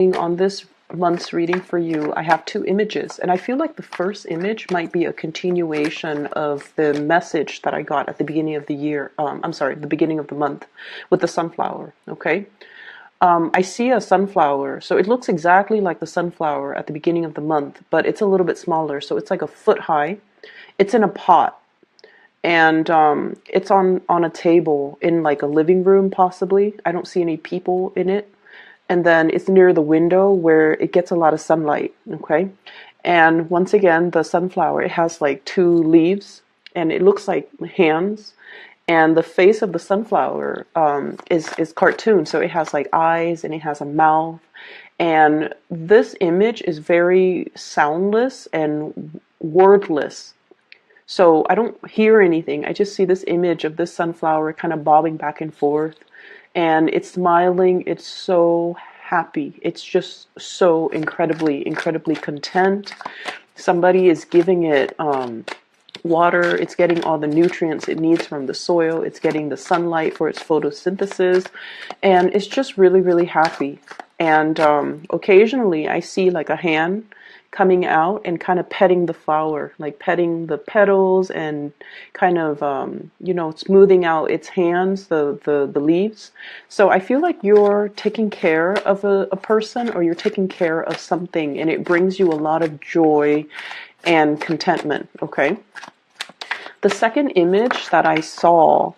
On this month's reading for you, I have two images, and I feel like the first image might be a continuation of the message that I got at the beginning of the year. I'm sorry, the beginning of the month with the sunflower. Okay. I see a sunflower, so it looks exactly like the sunflower at the beginning of the month, but it's a little bit smaller, so it's like a foot high. It's in a pot, and it's on a table in like a living room, possibly. I don't see any people in it. And then it's near the window where it gets a lot of sunlight. Okay. And once again, the sunflower, it has like two leaves and it looks like hands. And the face of the sunflower is cartoon. So it has like eyes and it has a mouth. And this image is very soundless and wordless. So I don't hear anything. I just see this image of this sunflower kind of bobbing back and forth. And it's smiling. It's so happy. It's just so incredibly, incredibly content. Somebody is giving it water. It's getting all the nutrients it needs from the soil. It's getting the sunlight for its photosynthesis. And it's just really, really happy. And occasionally I see like a hand coming out and kind of petting the flower, like petting the petals and kind of, smoothing out its hands, the leaves. So I feel like you're taking care of a person, or you're taking care of something, and it brings you a lot of joy and contentment. Okay. The second image that I saw,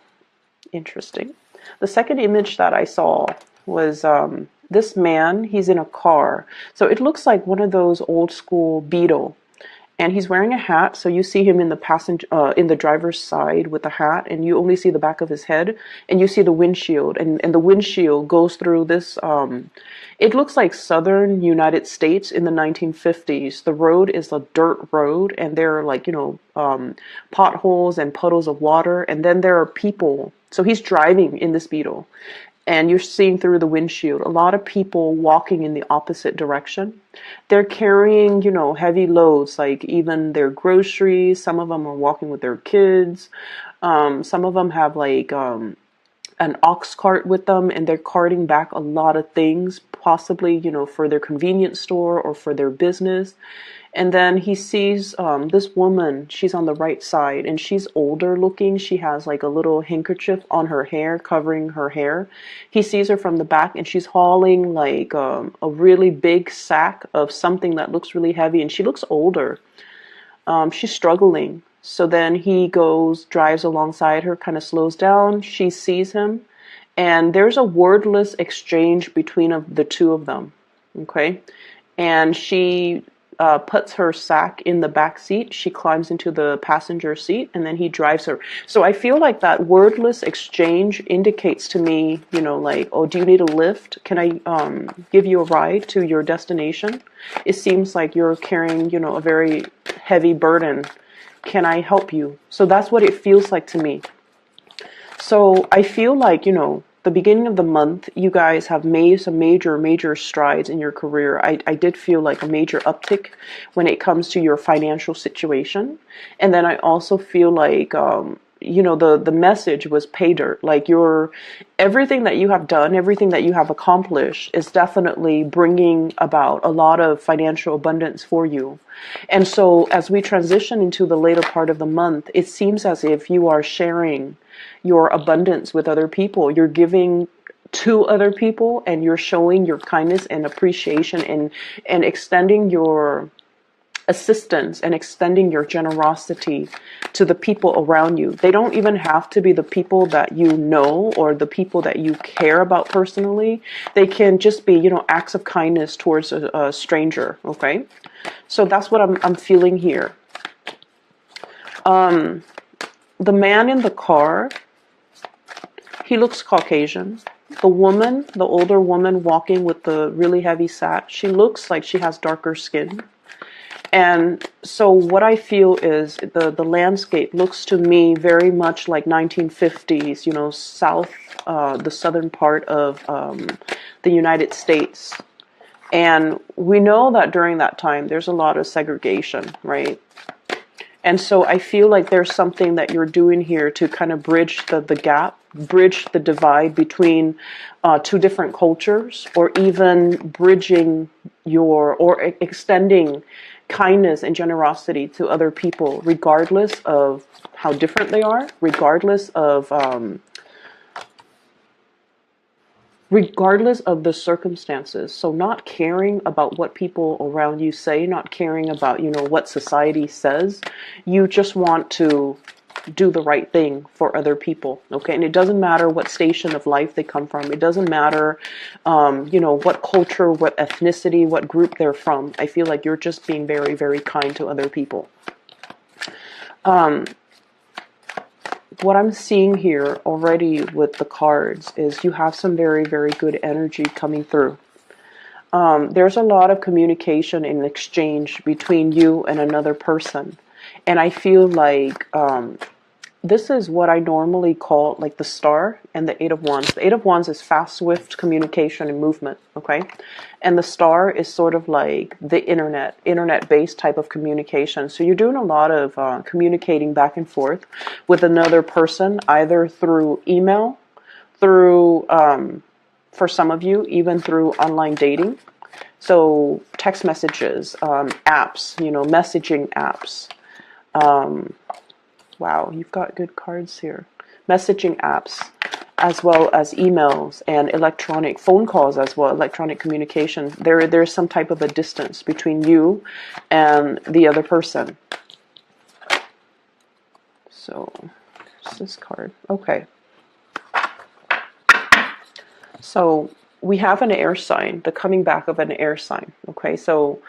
interesting. The second image that I saw was, this man, he's in a car. So it looks like one of those old school Beetle. And he's wearing a hat. So you see him in the driver's side with the hat, and you only see the back of his head, and you see the windshield, and the windshield goes through this, it looks like southern United States in the 1950s. The road is a dirt road, and there are like, potholes and puddles of water. And then there are people. So he's driving in this Beetle. And you're seeing through the windshield a lot of people walking in the opposite direction. They're carrying, heavy loads, like even their groceries. Some of them are walking with their kids. Some of them have like an ox cart with them, and they're carting back a lot of things, possibly, for their convenience store or for their business. And then he sees this woman. She's on the right side, and she's older looking. She has like a little handkerchief on her hair, covering her hair. He sees her from the back, and she's hauling like a really big sack of something that looks really heavy, and she looks older. She's struggling. So then he drives alongside her, kind of slows down. She sees him, and there's a wordless exchange between the two of them. Okay. And she puts her sack in the back seat. She climbs into the passenger seat, and then he drives her. So I feel like that wordless exchange indicates to me, like, oh, do you need a lift? Can I give you a ride to your destination? It seems like you're carrying, a very heavy burden. Can I help you? So that's what it feels like to me. So I feel like, the beginning of the month, you guys have made some major strides in your career. I did feel like a major uptick when it comes to your financial situation. And then I also feel like, the message was pay dirt. Like everything that you have done, everything that you have accomplished is definitely bringing about a lot of financial abundance for you. And so as we transition into the later part of the month, it seems as if you are sharing your abundance with other people. You're giving to other people, and you're showing your kindness and appreciation, and extending your assistance and extending your generosity to the people around you. They don't even have to be the people that you know or the people that you care about personally. They can just be, acts of kindness towards a stranger. Okay. So that's what I'm feeling here. The man in the car, he looks Caucasian. The woman, the older woman walking with the really heavy sack, she looks like she has darker skin. And so what I feel is the landscape looks to me very much like 1950s, the southern part of the United States. And we know that during that time, there's a lot of segregation, right? And so I feel like there's something that you're doing here to kind of bridge the gap, bridge the divide between two different cultures, or even bridging or extending kindness and generosity to other people, regardless of how different they are, regardless of the circumstances. So not caring about what people around you say, not caring about, what society says. You just want to do the right thing for other people, okay? And it doesn't matter what station of life they come from. It doesn't matter, what culture, what ethnicity, what group they're from. I feel like you're just being very, very kind to other people. What I'm seeing here already with the cards is you have some very, very good energy coming through. There's a lot of communication and exchange between you and another person. And I feel like this is what I normally call like the star and the Eight of Wands. The Eight of Wands is fast, swift communication and movement, okay? And the star is sort of like the internet-based type of communication. So you're doing a lot of communicating back and forth with another person, either through email, through, for some of you, even through online dating. So text messages, apps, messaging apps. Wow, you've got good cards here. Messaging apps, as well as emails and electronic phone calls as well, electronic communication. There's some type of a distance between you and the other person. So, what's this card? Okay. So, we have an air sign, the coming back of an air sign. Okay, so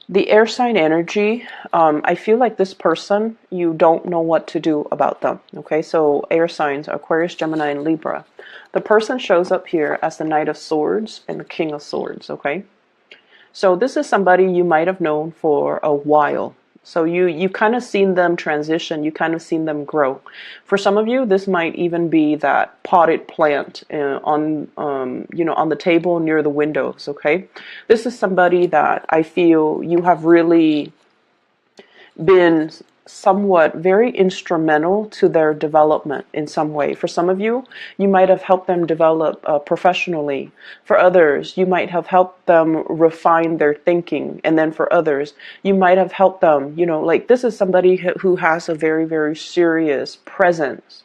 the air sign energy, I feel like this person, you don't know what to do about them. Okay, so air signs, Aquarius, Gemini, and Libra. The person shows up here as the Knight of Swords and the King of Swords. Okay, so this is somebody you might have known for a while. So you've kind of seen them transition, you kind of seen them grow. For some of you, this might even be that potted plant on the table near the windows, okay? This is somebody that I feel you have really been somewhat very instrumental to their development in some way. For some of you, you might have helped them develop professionally. For others, you might have helped them refine their thinking. And then for others, you might have helped them, like this is somebody who has a very, very serious presence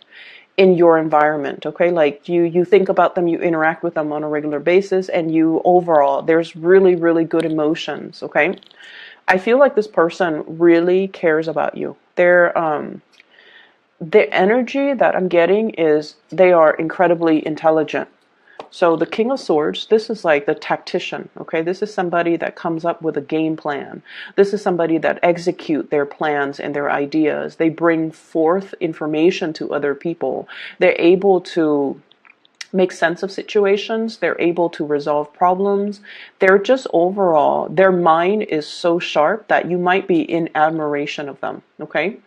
in your environment, okay? Like you think about them, you interact with them on a regular basis, and you overall, there's really, really good emotions, okay? I feel like this person really cares about you. The energy that I'm getting is they are incredibly intelligent. So the King of Swords, this is like the tactician, okay? This is somebody that comes up with a game plan. This is somebody that execute their plans and their ideas. They bring forth information to other people. They're able to make sense of situations. They're able to resolve problems. They're just overall, their mind is so sharp that you might be in admiration of them, okay?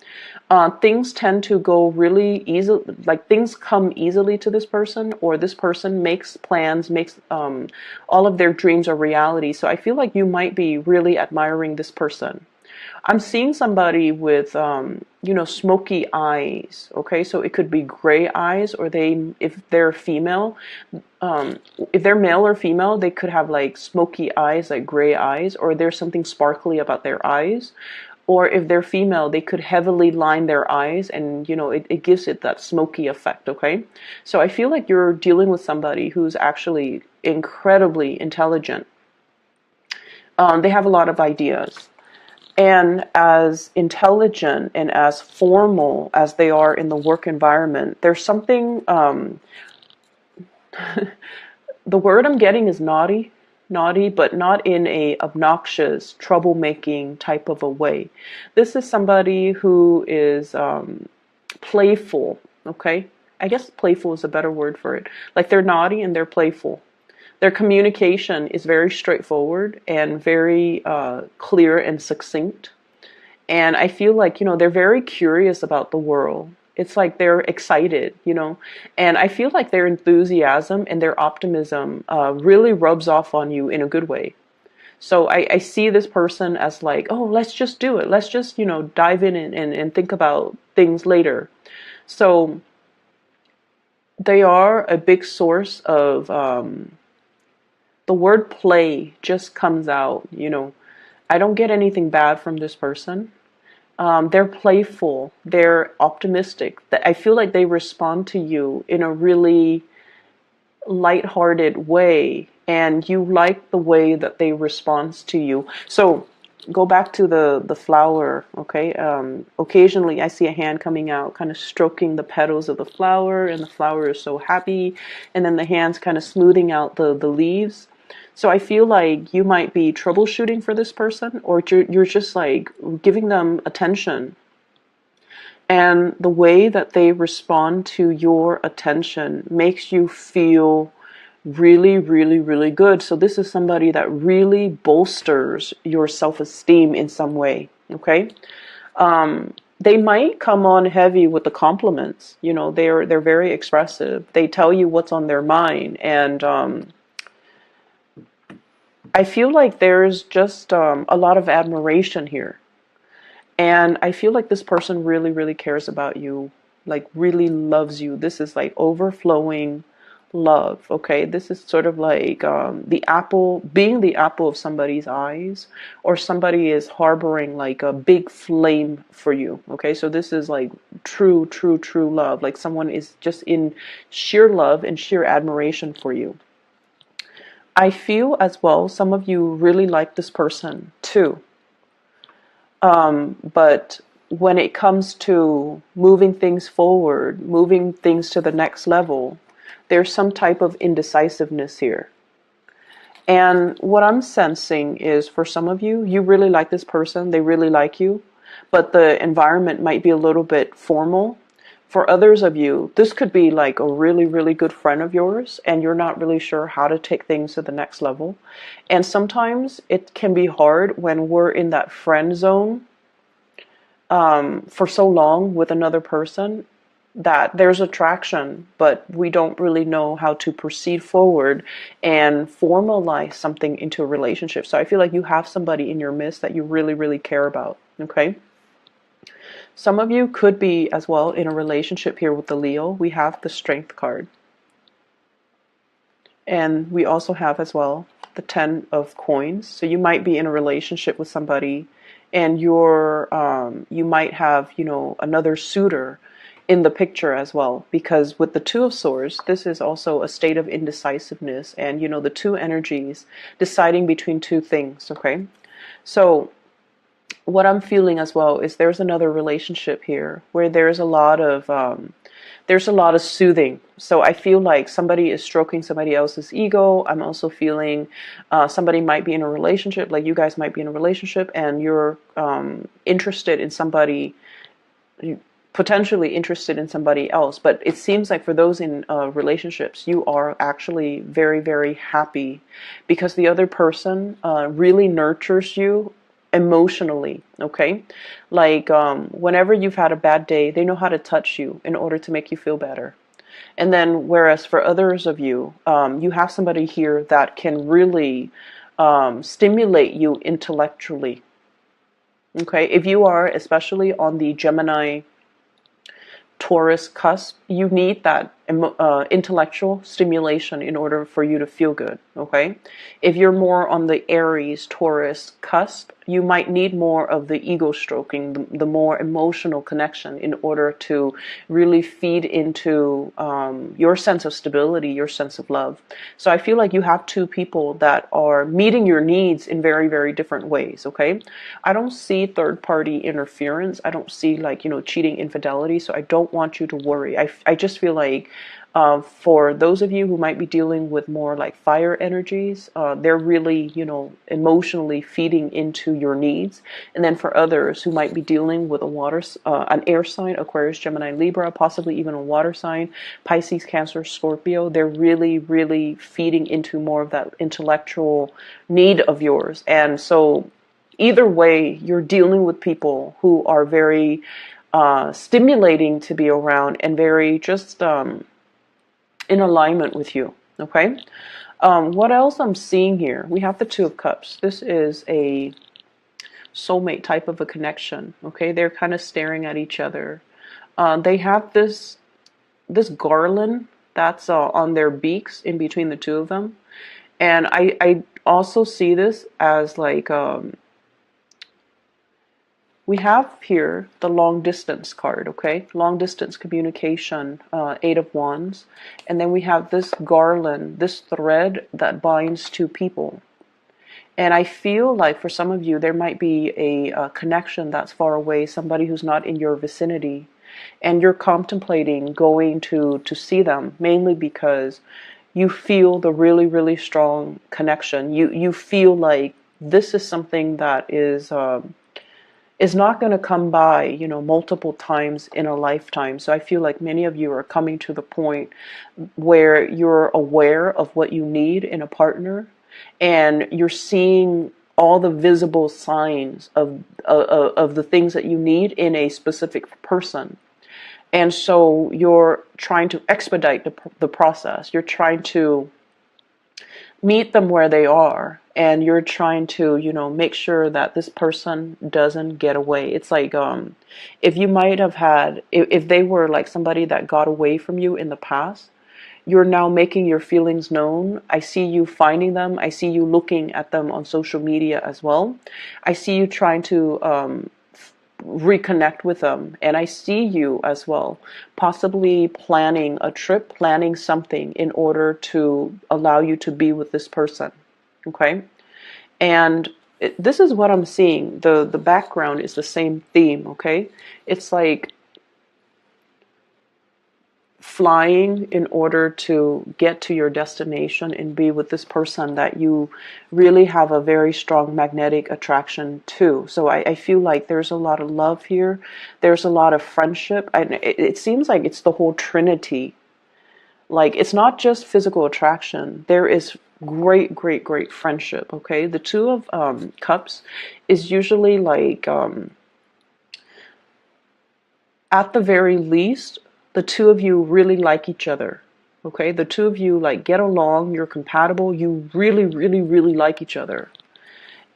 Things tend to go really easy, like things come easily to this person, or this person makes plans, makes all of their dreams a reality. So I feel like you might be really admiring this person. I'm seeing somebody with, smoky eyes, okay? So it could be gray eyes, or if they're female, if they're male or female, they could have like smoky eyes, like gray eyes, or there's something sparkly about their eyes. Or if they're female, they could heavily line their eyes, and, it gives it that smoky effect, okay? So I feel like you're dealing with somebody who's actually incredibly intelligent. They have a lot of ideas. And as intelligent and as formal as they are in the work environment, there's something, the word I'm getting is naughty, but not in a obnoxious, troublemaking type of a way. This is somebody who is playful, okay? I guess playful is a better word for it. Like they're naughty and they're playful. Their communication is very straightforward and very clear and succinct. And I feel like, they're very curious about the world. It's like they're excited, and I feel like their enthusiasm and their optimism really rubs off on you in a good way. So I see this person as like, oh, let's just do it. Let's just, dive in and think about things later. So they are a big source of, the word play just comes out, I don't get anything bad from this person. They're playful. They're optimistic. I feel like they respond to you in a really lighthearted way, and you like the way that they respond to you. So go back to the flower, okay? Occasionally I see a hand coming out, kind of stroking the petals of the flower, and the flower is so happy, and then the hand's kind of smoothing out the leaves. So I feel like you might be troubleshooting for this person, or you're just like giving them attention. And the way that they respond to your attention makes you feel really, really, really good. So this is somebody that really bolsters your self-esteem in some way, okay? They might come on heavy with the compliments. They're very expressive. They tell you what's on their mind, and I feel like there's just a lot of admiration here. And I feel like this person really, really cares about you, like really loves you. This is like overflowing love, okay? This is sort of like being the apple of somebody's eyes, or somebody is harboring like a big flame for you, okay? So this is like true, true, true love. Like someone is just in sheer love and sheer admiration for you. I feel as well, some of you really like this person too. But when it comes to moving things forward, moving things to the next level, there's some type of indecisiveness here. And what I'm sensing is, for some of you, you really like this person, they really like you, but the environment might be a little bit formal. For others of you, this could be like a really, really good friend of yours, and you're not really sure how to take things to the next level. And sometimes it can be hard when we're in that friend zone for so long with another person, that there's attraction, but we don't really know how to proceed forward and formalize something into a relationship. So I feel like you have somebody in your midst that you really, really care about, okay? Some of you could be as well in a relationship here with the Leo. We have the Strength card. And we also have as well the 10 of coins. So you might be in a relationship with somebody, and you might have, another suitor in the picture as well. Because with the 2 of swords, this is also a state of indecisiveness, and, the two energies deciding between two things, okay? So what I'm feeling as well is there's another relationship here where there's a lot of soothing. So I feel like somebody is stroking somebody else's ego. I'm also feeling somebody might be in a relationship, like you guys might be in a relationship, and you're interested in somebody, potentially interested in somebody else. But it seems like for those in relationships, you are actually very, very happy because the other person really nurtures you emotionally, okay? Like whenever you've had a bad day, they know how to touch you in order to make you feel better. And then whereas for others of you, you have somebody here that can really stimulate you intellectually, okay? If you are especially on the Gemini Taurus cusp, you need that intellectual stimulation in order for you to feel good, okay? If you're more on the Aries Taurus cusp, you might need more of the ego stroking, the more emotional connection in order to really feed into your sense of stability, your sense of love. So I feel like you have two people that are meeting your needs in very, very different ways, okay? I don't see third-party interference. I don't see like, cheating, infidelity. So I don't want you to worry. I just feel like for those of you who might be dealing with more like fire energies, they're really, emotionally feeding into your needs. And then for others who might be dealing with an air sign, Aquarius, Gemini, Libra, possibly even a water sign, Pisces, Cancer, Scorpio, they're really, really feeding into more of that intellectual need of yours. And so either way, you're dealing with people who are very stimulating to be around and very just in alignment with you, okay? What else I'm seeing here? We have the Two of Cups. This is a soulmate type of a connection. Okay, they're kind of staring at each other. They have this garland that's on their beaks in between the two of them, and I also see this as like we have here the long distance card. Okay, long distance communication, Eight of Wands, and then we have this garland, this thread that binds two people. And I feel like for some of you, there might be a connection that's far away, somebody who's not in your vicinity, and you're contemplating going to see them, mainly because you feel the really, really strong connection. You feel like this is something that is not going to come by, you know, multiple times in a lifetime. So I feel like many of you are coming to the point where you're aware of what you need in a partner, and you're seeing all the visible signs of the things that you need in a specific person. And so you're trying to expedite the process. You're trying to meet them where they are, and you're trying to, you know, make sure that this person doesn't get away. It's like if you might have had, if they were like somebody that got away from you in the past, you're now making your feelings known. I see you finding them. I see you looking at them on social media as well. I see you trying to reconnect with them. And I see you as well possibly planning a trip, planning something in order to allow you to be with this person. Okay? And this is what I'm seeing. The background is the same theme. Okay? It's like flying in order to get to your destination and be with this person that you really have a very strong magnetic attraction to. So I feel like there's a lot of love here. There's a lot of friendship. And it seems like it's the whole trinity. Like, it's not just physical attraction. There is great, great, great friendship. Okay, the Two of Cups is usually like, at the very least, the two of you really like each other. Okay, the two of you like get along, you're compatible, you really, really, really like each other.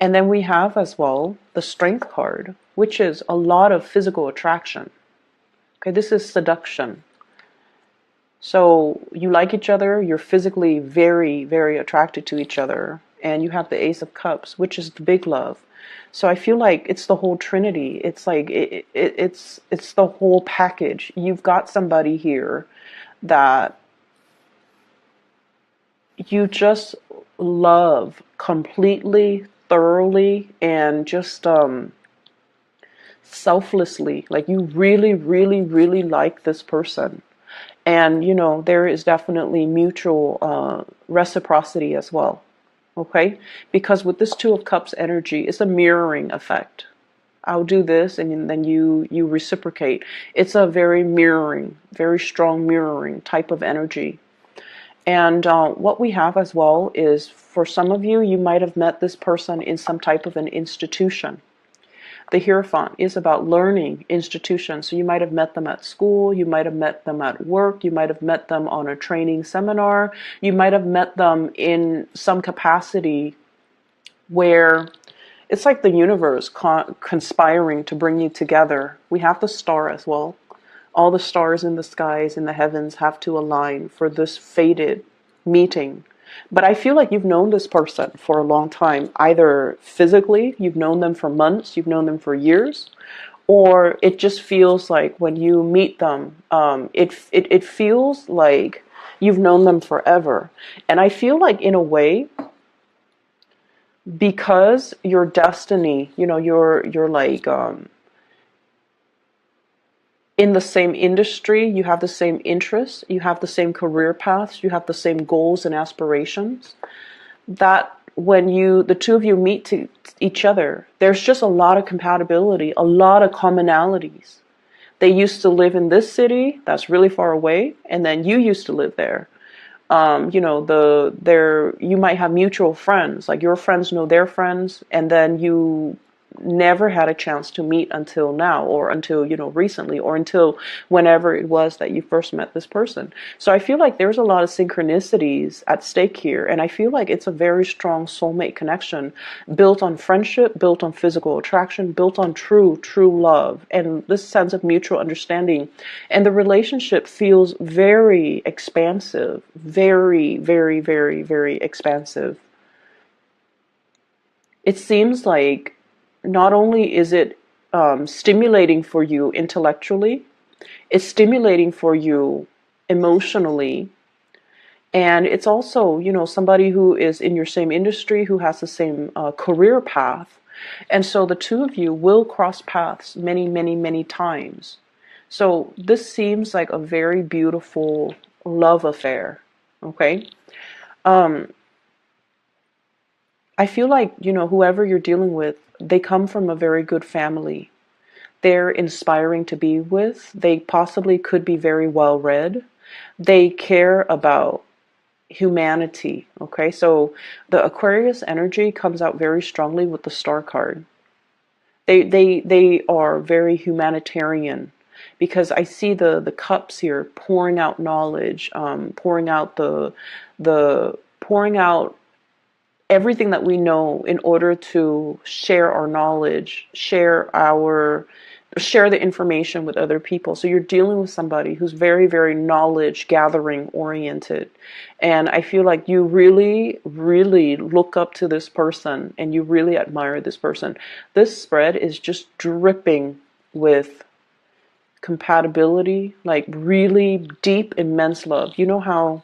And then we have as well the Strength card, which is a lot of physical attraction. Okay, this is seduction. So you like each other, you're physically very, very attracted to each other, and you have the Ace of Cups, which is the big love. So I feel like it's the whole trinity. It's like it's the whole package. You've got somebody here that you just love completely, thoroughly, and just selflessly. Like, you really, really, really like this person. And, you know, there is definitely mutual reciprocity as well. Okay? Because with this Two of Cups energy, it's a mirroring effect. I'll do this and then you reciprocate. It's a very mirroring, very strong mirroring type of energy. And what we have as well is, for some of you, you might have met this person in some type of an institution. The Hierophant is about learning institutions. So you might have met them at school, you might have met them at work, you might have met them on a training seminar, you might have met them in some capacity where it's like the universe conspiring to bring you together. We have the Star as well. All the stars in the skies, in the heavens, have to align for this fated meeting. But I feel like you've known this person for a long time, either physically, you've known them for months, you've known them for years, or it just feels like when you meet them, it feels like you've known them forever. And I feel like, in a way, because your destiny, you know, you're like in the same industry, you have the same interests, you have the same career paths, you have the same goals and aspirations, that when the two of you meet to each other, there's just a lot of compatibility, a lot of commonalities. They used to live in this city that's really far away, and then you used to live there. You know, you might have mutual friends, like your friends know their friends, and then you never had a chance to meet until now, or until, recently, or until whenever it was that you first met this person. So I feel like there's a lot of synchronicities at stake here, and I feel like it's a very strong soulmate connection, built on friendship, built on physical attraction, built on true love, and this sense of mutual understanding. And the relationship feels very expansive, very, very, very, very expansive. It seems like not only is it stimulating for you intellectually, it's stimulating for you emotionally, and it's also, somebody who is in your same industry, who has the same career path. And so the two of you will cross paths many, many, many times. So this seems like a very beautiful love affair. Okay. I feel like, whoever you're dealing with, they come from a very good family. They're inspiring to be with. They possibly could be very well read. They care about humanity. Okay, so the Aquarius energy comes out very strongly with the Star card. They are very humanitarian, because I see the cups here pouring out knowledge, pouring out the pouring out everything that we know in order to share our knowledge, share the information with other people. So you're dealing with somebody who's very, very knowledge gathering oriented. And I feel like you really, really look up to this person, and you really admire this person. This spread is just dripping with compatibility, like really deep, immense love. You know how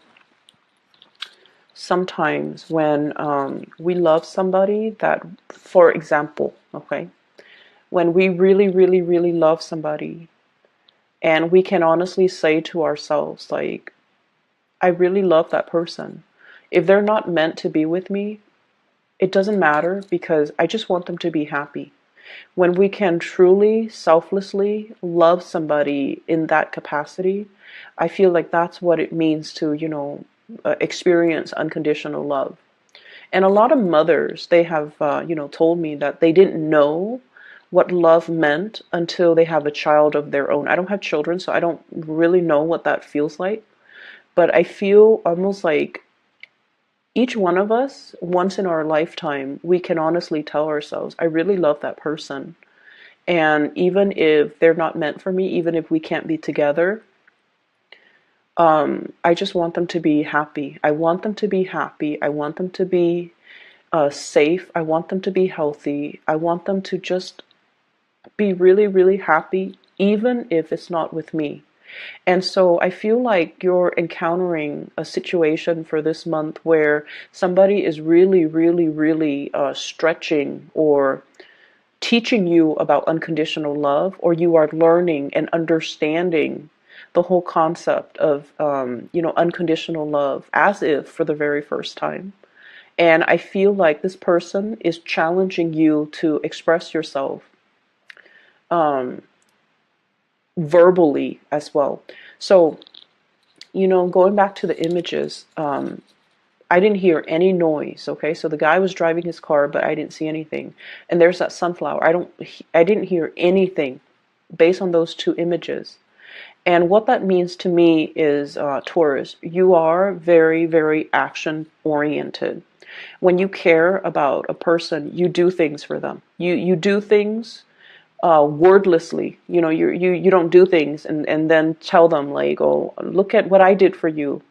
sometimes when we love somebody, that, for example, okay, when we really, really, really love somebody, and we can honestly say to ourselves, like, I really love that person. If they're not meant to be with me, it doesn't matter, because I just want them to be happy. When we can truly, selflessly love somebody in that capacity, I feel like that's what it means to, experience unconditional love. And a lot of mothers, they have, told me that they didn't know what love meant until they have a child of their own. I don't have children, so I don't really know what that feels like. But I feel almost like each one of us, once in our lifetime, we can honestly tell ourselves, I really love that person. And even if they're not meant for me, even if we can't be together, I just want them to be happy. I want them to be happy. I want them to be safe. I want them to be healthy. I want them to just be really, really happy, even if it's not with me. And so I feel like you're encountering a situation for this month where somebody is really, really, really stretching or teaching you about unconditional love, or you are learning and understanding the whole concept of, unconditional love as if for the very first time. And I feel like this person is challenging you to express yourself verbally as well. So, going back to the images, I didn't hear any noise. Okay, so the guy was driving his car, but I didn't see anything. And there's that sunflower. I didn't hear anything based on those two images. And what that means to me is, Taurus, you are very, very action oriented. When you care about a person, you do things for them. You do things wordlessly. You don't do things and then tell them, like, oh, look at what I did for you.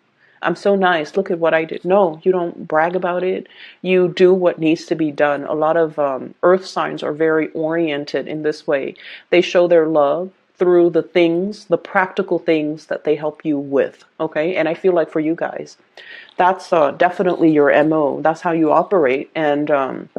I'm so nice. Look at what I did. No, you don't brag about it. You do what needs to be done. A lot of earth signs are very oriented in this way. They show their love through the things, the practical things that they help you with. Okay. And I feel like for you guys, that's definitely your MO. That's how you operate. And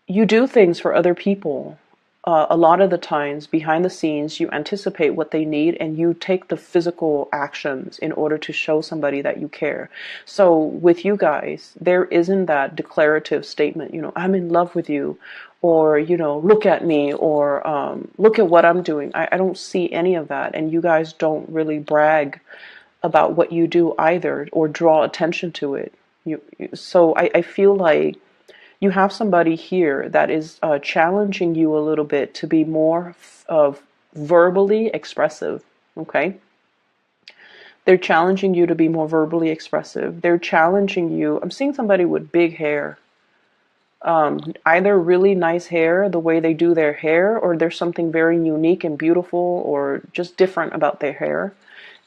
you do things for other people. A lot of the times, behind the scenes, you anticipate what they need and you take the physical actions in order to show somebody that you care. So with you guys, there isn't that declarative statement, I'm in love with you, or, look at me, or look at what I'm doing. I don't see any of that. And you guys don't really brag about what you do either, or draw attention to it. So I feel like You have somebody here that is challenging you a little bit to be more verbally expressive, okay? They're challenging you to be more verbally expressive. They're challenging you. I'm seeing somebody with big hair. Either really nice hair, the way they do their hair, or there's something very unique and beautiful or just different about their hair.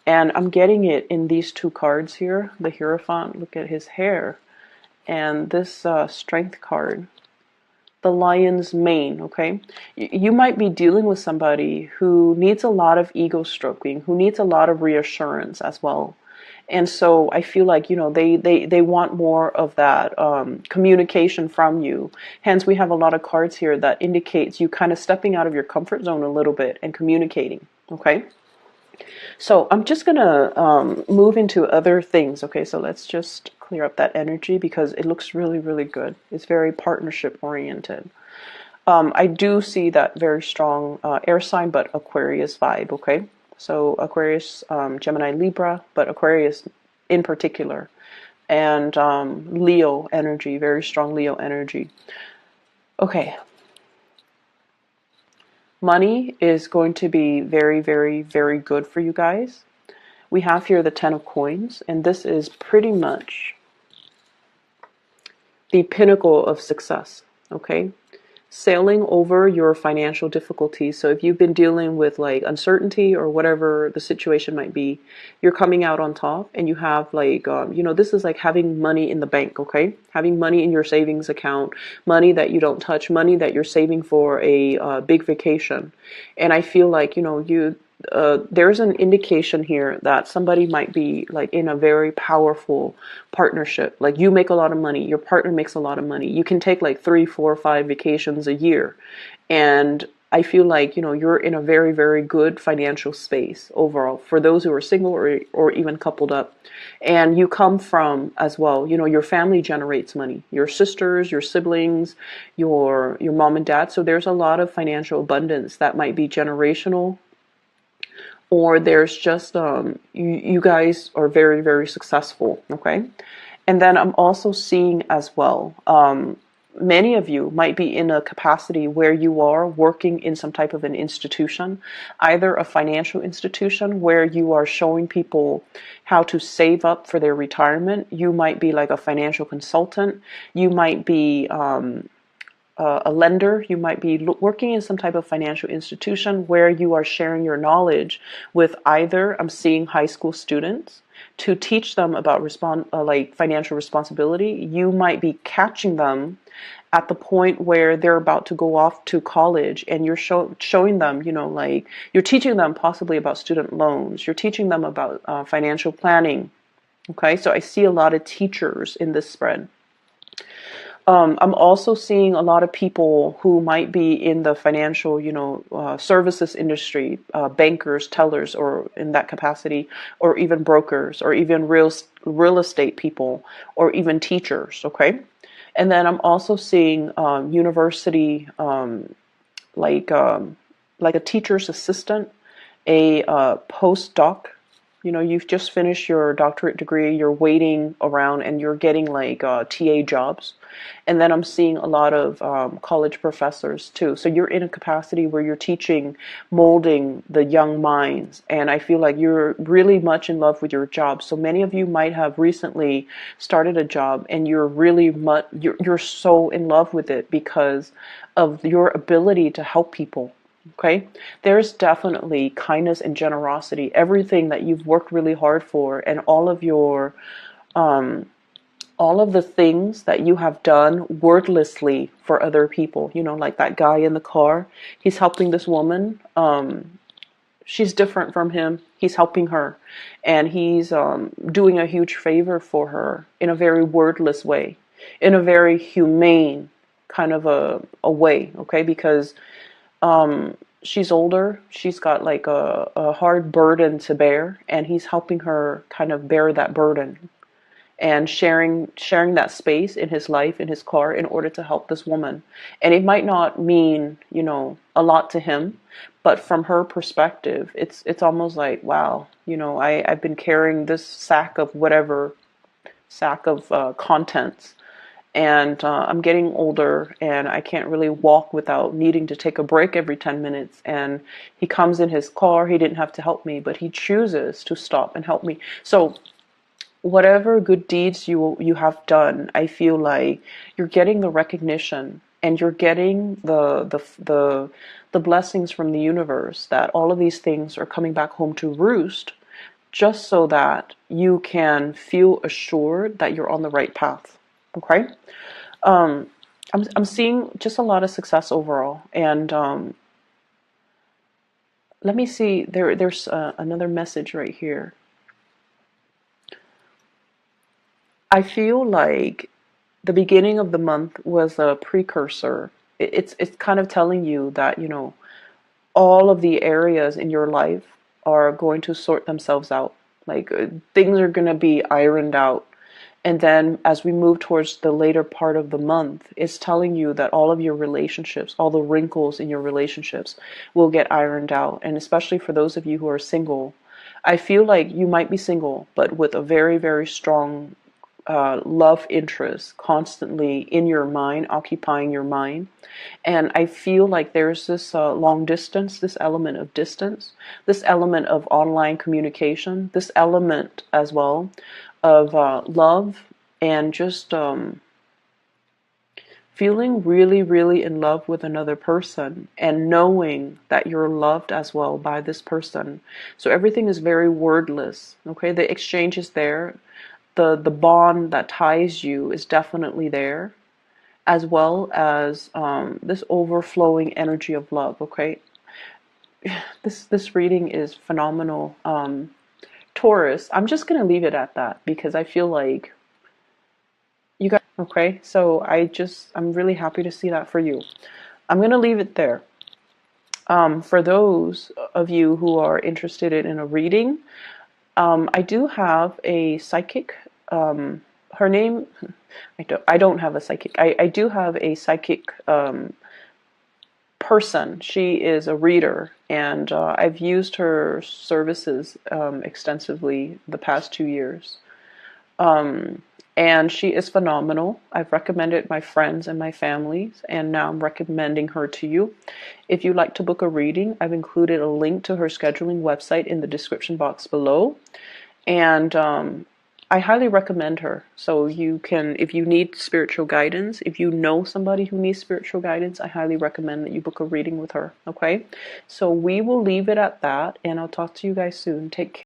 And I'm getting it in these two cards here. The Hierophant, look at his hair. And this Strength card, the lion's mane, okay? You might be dealing with somebody who needs a lot of ego stroking, who needs a lot of reassurance as well. And so I feel like, they want more of that communication from you. Hence, we have a lot of cards here that indicates you kind of stepping out of your comfort zone a little bit and communicating, okay? So I'm just going to move into other things, okay? So let's just clear up that energy because it looks really, really good. It's very partnership oriented. I do see that very strong air sign, but Aquarius vibe, okay? So Aquarius, Gemini, Libra, but Aquarius in particular. And Leo energy, very strong Leo energy. Okay. Money is going to be very, very, very good for you guys. We have here the Ten of Coins, and this is pretty much the pinnacle of success, okay? Sailing over your financial difficulties. So if you've been dealing with like uncertainty or whatever the situation might be, you're coming out on top, and you have like, this is like having money in the bank, okay? Having money in your savings account, money that you don't touch, money that you're saving for a big vacation. And I feel like, there's an indication here that somebody might be like in a very powerful partnership. Like you make a lot of money, your partner makes a lot of money. You can take like 3, 4, 5 vacations a year. And I feel like, you're in a very, very good financial space overall for those who are single or even coupled up. And you come from as well, your family generates money, your sisters, your siblings, your mom and dad. So there's a lot of financial abundance that might be generational, or there's just you guys are very, very successful, okay? And then I'm also seeing as well, many of you might be in a capacity where you are working in some type of an institution, either a financial institution where you are showing people how to save up for their retirement. You might be like a financial consultant. You might be a lender. You might be working in some type of financial institution where you are sharing your knowledge with either, I'm seeing high school students, to teach them about like financial responsibility. You might be catching them at the point where they're about to go off to college, and you're showing them, like you're teaching them possibly about student loans. You're teaching them about financial planning. Okay, so I see a lot of teachers in this spread. I'm also seeing a lot of people who might be in the financial, services industry, bankers, tellers, or in that capacity, or even brokers, or even real estate people, or even teachers. Okay, and then I'm also seeing university, like a teacher's assistant, a postdoc. You've just finished your doctorate degree, you're waiting around and you're getting like TA jobs. And then I'm seeing a lot of college professors too. So you're in a capacity where you're teaching, molding the young minds. And I feel like you're really much in love with your job. So many of you might have recently started a job and you're really you're so in love with it because of your ability to help people. Okay, there's definitely kindness and generosity, everything that you've worked really hard for, and all of the things that you have done wordlessly for other people. Like that guy in the car, he's helping this woman. She's different from him. He's helping her, and he's doing a huge favor for her in a very wordless way, in a very humane kind of a way. Okay, because she's older, she's got like a hard burden to bear, and he's helping her kind of bear that burden and sharing that space in his life, in his car, in order to help this woman. And it might not mean, a lot to him, but from her perspective, it's almost like, wow, I've been carrying this sack of contents, and I'm getting older and I can't really walk without needing to take a break every 10 minutes. And he comes in his car. He didn't have to help me, but he chooses to stop and help me. So whatever good deeds you have done, I feel like you're getting the recognition and you're getting the blessings from the universe, that all of these things are coming back home to roost, just so that you can feel assured that you're on the right path. Okay. um, I'm seeing just a lot of success overall, and let me see. There's another message right here. I feel like the beginning of the month was a precursor. It's kind of telling you that, all of the areas in your life are going to sort themselves out. Like, things are going to be ironed out. And then as we move towards the later part of the month, it's telling you that all of your relationships, all the wrinkles in your relationships will get ironed out. And especially for those of you who are single, I feel like you might be single, but with a very, very strong love interest constantly in your mind, occupying your mind. And I feel like there's this long distance, this element of distance, this element of online communication, this element as well of love, and just feeling really, really in love with another person and knowing that you're loved as well by this person. So everything is very wordless. Okay, the exchange is there. The bond that ties you is definitely there, as well as this overflowing energy of love. Okay, this reading is phenomenal. Taurus, I'm just gonna leave it at that because I feel like you guys. Okay, so I'm really happy to see that for you. I'm gonna leave it there. For those of you who are interested in a reading, I do have a psychic. Her name, I don't have a psychic. I do have a psychic person. She is a reader, and I've used her services extensively the past 2 years. And she is phenomenal. I've recommended my friends and my families, and now I'm recommending her to you. If you'd like to book a reading, I've included a link to her scheduling website in the description box below. And I highly recommend her. So you can, if you need spiritual guidance, if you know somebody who needs spiritual guidance, I highly recommend that you book a reading with her. Okay? So we will leave it at that, and I'll talk to you guys soon. Take care.